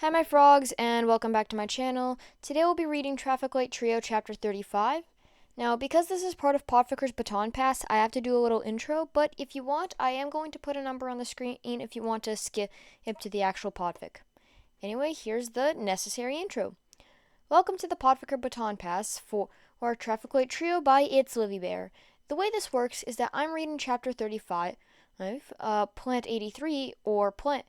Hi my frogs, and welcome back to my channel. Today we'll be reading Traffic Light Trio Chapter 35. Now, because this is part of Podfic's Baton Pass, I have to do a little intro, but if you want, I am going to put a number on the screen if you want to skip to the actual podfic. Anyway, here's the necessary intro. Welcome to the Podfic Baton Pass for our Traffic Light Trio by It's Livy Bear. The way this works is that I'm reading Chapter 35, Plant 83, or Plant,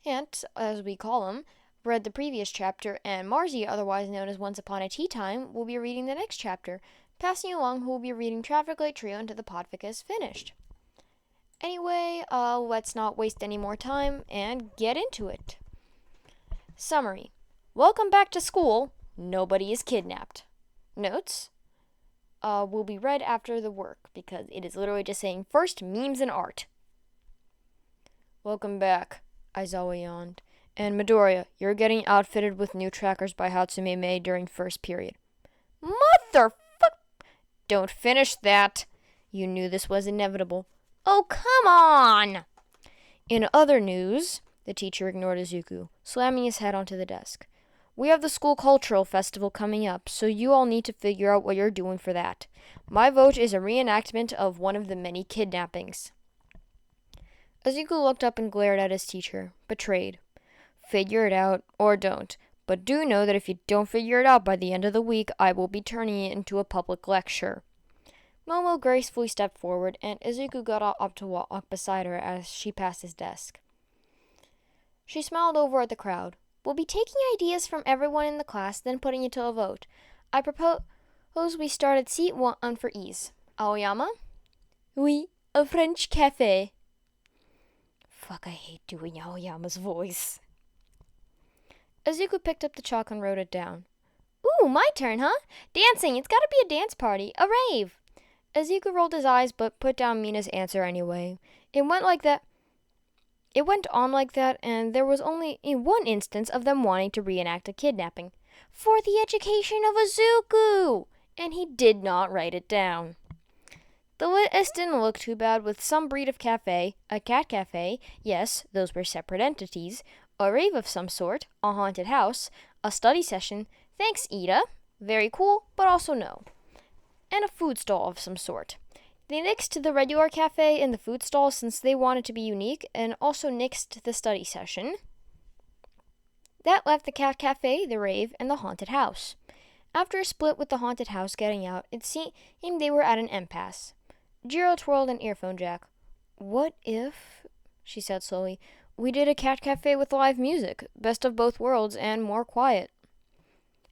as we call him, read the previous chapter, and Marzi, otherwise known as Once Upon a Tea Time, will be reading the next chapter, passing along who will be reading Traffic Light Trio until the podfic is finished. Anyway, let's not waste any more time and get into it. Summary. Welcome back to school. Nobody is kidnapped. Notes will be read after the work, because it is literally just saying first memes and art. Welcome back, Aizawa yawned. And Midoriya, you're getting outfitted with new trackers by Hatsume Mei during first period. Motherfuck! Don't finish that. You knew this was inevitable. Oh, come on! In other news, the teacher ignored Izuku, slamming his head onto the desk. We have the school cultural festival coming up, so you all need to figure out what you're doing for that. My vote is a reenactment of one of the many kidnappings. Izuku looked up and glared at his teacher, betrayed. Figure it out, or don't. But do know that if you don't figure it out by the end of the week, I will be turning it into a public lecture. Momo gracefully stepped forward, and Izuku got up to walk beside her as she passed his desk. She smiled over at the crowd. We'll be taking ideas from everyone in the class, then putting it to a vote. I propose we start at seat 1 for ease. Aoyama? Oui, a French cafe. Fuck, I hate doing Aoyama's voice. Izuku picked up the chalk and wrote it down. Ooh, my turn, huh? Dancing, it's gotta be a dance party, a rave. Izuku rolled his eyes but put down Mina's answer anyway. It went on like that, and there was only one instance of them wanting to reenact a kidnapping. For the education of Izuku! And he did not write it down. The list didn't look too bad, with some breed of cafe, a cat cafe, yes, those were separate entities, a rave of some sort, a haunted house, a study session, thanks Iida, very cool, but also no, and a food stall of some sort. They nixed the regular cafe and the food stall since they wanted to be unique, and also nixed the study session. That left the cat cafe, the rave, and the haunted house. After a split with the haunted house getting out, it seemed they were at an impasse. Jiro twirled an earphone jack. What if, she said slowly, we did a cat cafe with live music, best of both worlds, and more quiet?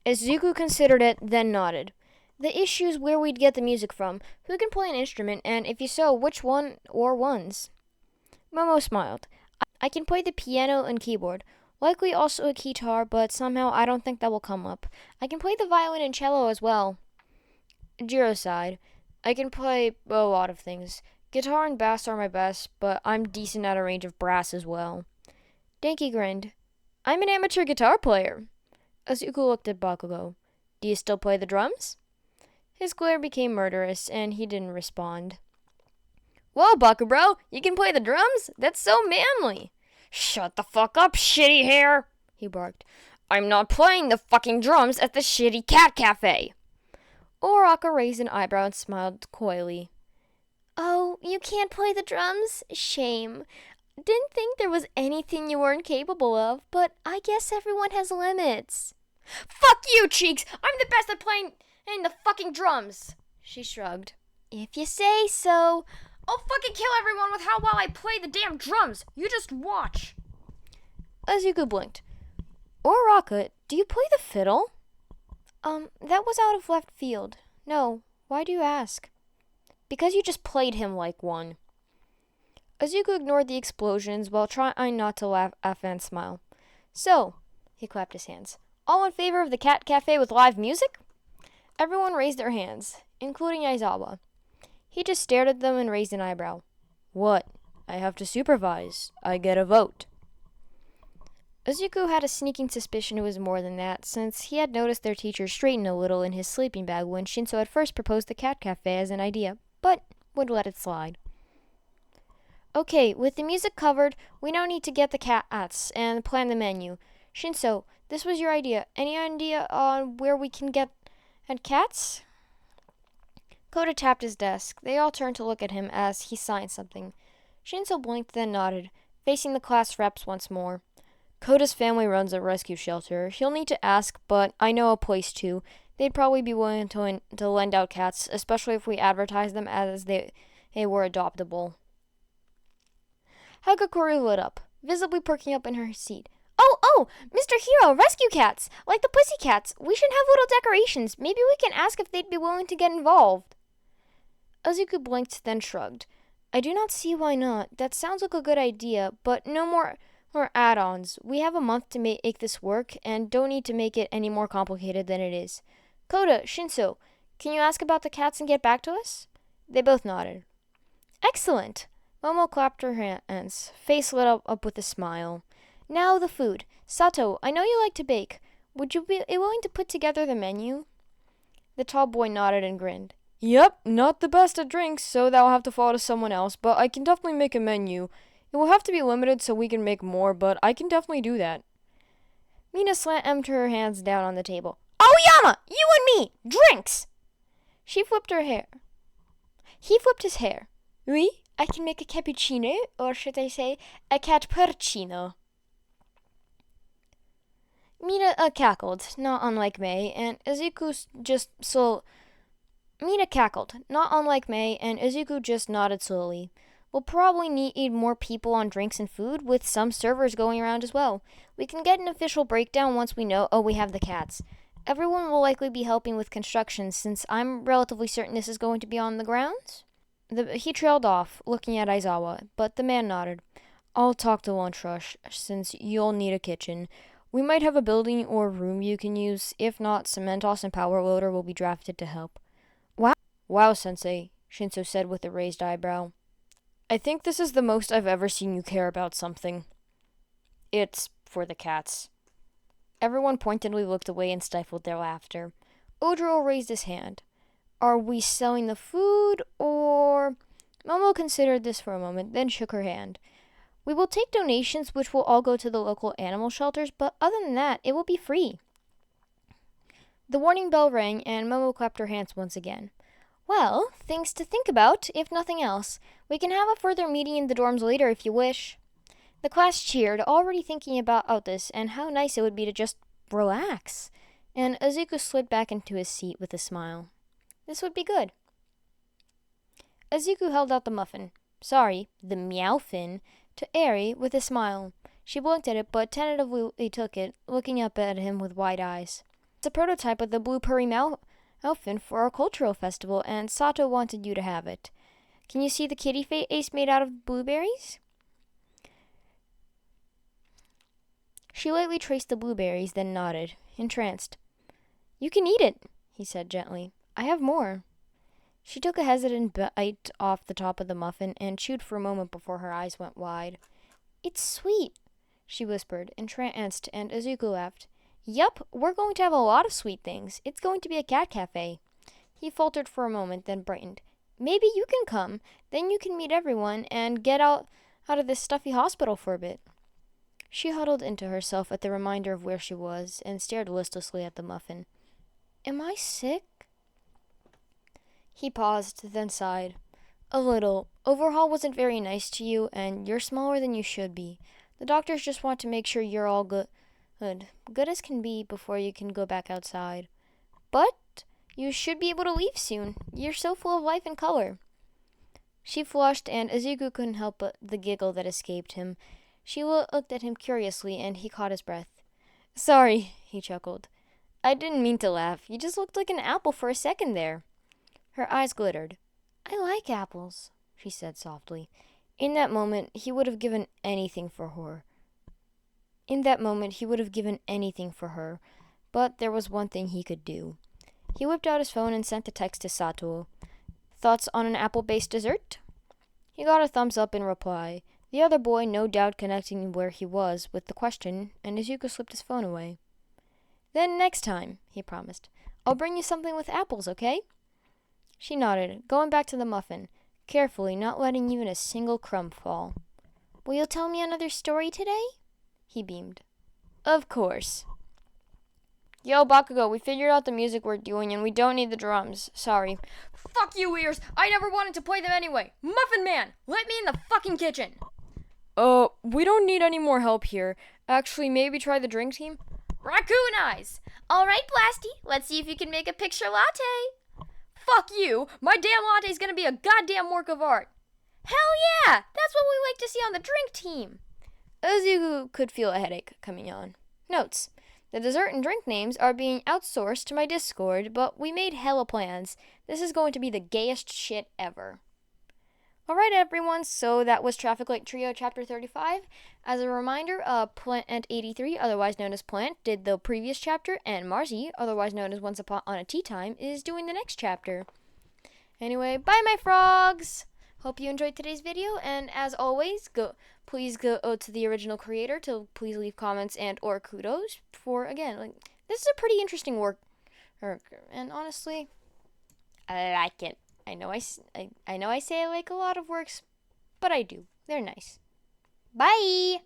Izuku considered it, then nodded. The issue's where we'd get the music from, who can play an instrument, and if you so, which one or ones? Momo smiled. I can play the piano and keyboard, likely also a guitar, but somehow I don't think that will come up. I can play the violin and cello as well. Jiro sighed. I can play a lot of things. Guitar and bass are my best, but I'm decent at a range of brass as well. Denki grinned. I'm an amateur guitar player. Izuku looked at Bakugo. Do you still play the drums? His glare became murderous, and he didn't respond. Whoa, Bakubro, you can play the drums? That's so manly. Shut the fuck up, shitty hair, he barked. I'm not playing the fucking drums at the shitty cat cafe. Uraraka raised an eyebrow and smiled coyly. Oh, you can't play the drums? Shame. Didn't think there was anything you weren't capable of, but I guess everyone has limits. Fuck you, Cheeks! I'm the best at playing the fucking drums! She shrugged. If you say so. I'll fucking kill everyone with how well I play the damn drums! You just watch! Izuku blinked. Uraraka, do you play the fiddle? That was out of left field. No, why do you ask? Because you just played him like one. Izuku ignored the explosions while trying not to laugh and smile. So, he clapped his hands, all in favor of the cat cafe with live music? Everyone raised their hands, including Aizawa. He just stared at them and raised an eyebrow. What? I have to supervise. I get a vote. Izuku had a sneaking suspicion it was more than that, since he had noticed their teacher straighten a little in his sleeping bag when Shinso had first proposed the cat cafe as an idea, but would let it slide. Okay, with the music covered, we now need to get the cats and plan the menu. Shinso, this was your idea. Any idea on where we can get at cats? Koda tapped his desk. They all turned to look at him as he signed something. Shinso blinked, then nodded, facing the class reps once more. Koda's family runs a rescue shelter. He'll need to ask, but I know a place too. They'd probably be willing to lend out cats, especially if we advertise them as they were adoptable. Hagakure lit up, visibly perking up in her seat. Oh, Mr. Hero, rescue cats! Like the pussycats. We should have little decorations. Maybe we can ask if they'd be willing to get involved. Izuku blinked, then shrugged. I do not see why not. That sounds like a good idea, but no more add-ons. We have a month to make this work, and don't need to make it any more complicated than it is. Koda, Shinso, can you ask about the cats and get back to us? They both nodded. Excellent. Momo clapped her hands, face lit up with a smile. Now the food. Sato, I know you like to bake. Would you be willing to put together the menu? The tall boy nodded and grinned. Yep, not the best at drinks, so that'll have to fall to someone else, but I can definitely make a menu. It will have to be limited so we can make more, but I can definitely do that. Mina slammed her hands down on the table. Aoyama, you and me! Drinks! She flipped her hair. He flipped his hair. Oui, I can make a cappuccino, or should I say, a catpuccino. Mina cackled, not unlike May, and Izuku Mina cackled, not unlike May, and Izuku just nodded slowly. We'll probably need more people on drinks and food, with some servers going around as well. We can get an official breakdown once we know, we have the cats. Everyone will likely be helping with construction, since I'm relatively certain this is going to be on the grounds. He trailed off, looking at Aizawa, but the man nodded. I'll talk to Lunch Rush, since you'll need a kitchen. We might have a building or room you can use. If not, Cementos and Power Loader will be drafted to help. Wow, Sensei, Shinso said with a raised eyebrow. I think this is the most I've ever seen you care about something. It's for the cats. Everyone pointedly looked away and stifled their laughter. Odro raised his hand. Are we selling the food, or... Momo considered this for a moment, then shook her hand. We will take donations, which will all go to the local animal shelters, but other than that, it will be free. The warning bell rang, and Momo clapped her hands once again. Well, things to think about, if nothing else. We can have a further meeting in the dorms later if you wish. The class cheered, already thinking about this and how nice it would be to just relax. And Izuku slid back into his seat with a smile. This would be good. Izuku held out the muffin. Sorry, the meowfin, to Eri with a smile. She blinked at it, but tentatively took it, looking up at him with wide eyes. It's a prototype of the blue purry meowfin for our cultural festival, and Sato wanted you to have it. Can you see the kitty face made out of blueberries? She lightly traced the blueberries, then nodded, entranced. You can eat it, he said gently. I have more. She took a hesitant bite off the top of the muffin and chewed for a moment before her eyes went wide. It's sweet, she whispered, entranced, and Izuku laughed. Yup, we're going to have a lot of sweet things. It's going to be a cat cafe. He faltered for a moment, then brightened. Maybe you can come. Then you can meet everyone and get out of this stuffy hospital for a bit. She huddled into herself at the reminder of where she was and stared listlessly at the muffin. Am I sick? He paused, then sighed. A little. Overhaul wasn't very nice to you, and you're smaller than you should be. The doctors just want to make sure you're all good. Good as can be before you can go back outside. But you should be able to leave soon. You're so full of life and color. She flushed, and Izuku couldn't help but the giggle that escaped him. She looked at him curiously, and he caught his breath. Sorry, he chuckled. I didn't mean to laugh. You just looked like an apple for a second there. Her eyes glittered. I like apples, she said softly. In that moment, he would have given anything for her. But there was one thing he could do. He whipped out his phone and sent a text to Sato. Thoughts on an apple-based dessert? He got a thumbs up in reply, the other boy no doubt connecting where he was with the question, and Izuku slipped his phone away. Then next time, he promised, I'll bring you something with apples, okay? She nodded, going back to the muffin, carefully not letting even a single crumb fall. Will you tell me another story today? He beamed. Of course. Yo, Bakugo, we figured out the music we're doing and we don't need the drums. Sorry. Fuck you, ears! I never wanted to play them anyway! Muffin Man! Let me in the fucking kitchen! We don't need any more help here. Actually, maybe try the drink team? Raccoon Eyes! Alright, Blasty, let's see if you can make a picture latte. Fuck you! My damn latte's gonna be a goddamn work of art. Hell yeah! That's what we like to see on the drink team. Izuku could feel a headache coming on. Notes. The dessert and drink names are being outsourced to my Discord, but we made hella plans. This is going to be the gayest shit ever. Alright everyone, so that was Traffic Light Trio Chapter 35. As a reminder, Plant83, otherwise known as Plant, did the previous chapter, and Marcy, otherwise known as Once Upon a Tea Time, is doing the next chapter. Anyway, bye my frogs! Hope you enjoyed today's video, and as always, please go to the original creator to please leave comments and or kudos for, again, this is a pretty interesting work, and honestly, I like it. I know I say I like a lot of works, but I do. They're nice. Bye!